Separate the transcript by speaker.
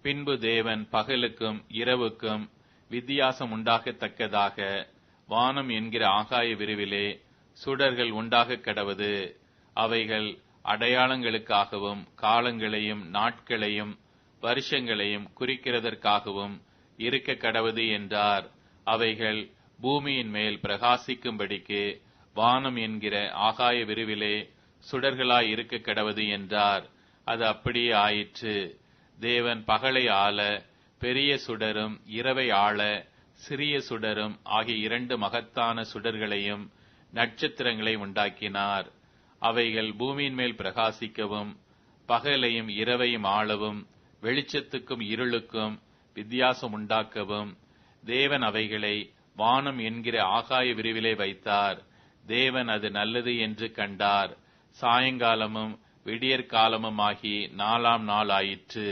Speaker 1: பின்பு தேவன் பகலுக்கும் இரவுக்கும் வித்தியாசம் உண்டாகத்தக்கதாக வானம் என்கிற ஆகாய விரிவிலே சுடர்கள் உண்டாக கடவது. அவைகள் அடையாளங்களுக்காகவும் காலங்களையும் நாட்களையும் வருஷங்களையும் குறிக்கிறதற்காகவும் இருக்க கடவது என்றார். அவைகள் பூமியின் மேல் பிரகாசிக்கும்படிக்கு வானம் என்கிற ஆகாய விரிவிலே சுடர்களாய் இருக்க கடவது என்றார். அது அப்படியே ஆயிற்று. தேவன் பகலை ஆள பெரிய சுடரும் இரவை ஆள சிறிய சுடரும் ஆகிய இரண்டு மகத்தான சுடர்களையும் நட்சத்திரங்களை உண்டாக்கினார். அவைகள் பூமியின் மேல் பிரகாசிக்கவும் பகலையும் இரவையும் ஆளவும் வெளிச்சத்துக்கும் இருளுக்கும் வித்தியாசம் உண்டாக்கவும் தேவன் அவைகளை வானம் என்கிற ஆகாய விரிவிலே வைத்தார். தேவன் அது நல்லது என்று கண்டார். சாயங்காலமும் விடியற்காலமும் ஆகி 4ஆம் நாள் ஆயிற்று.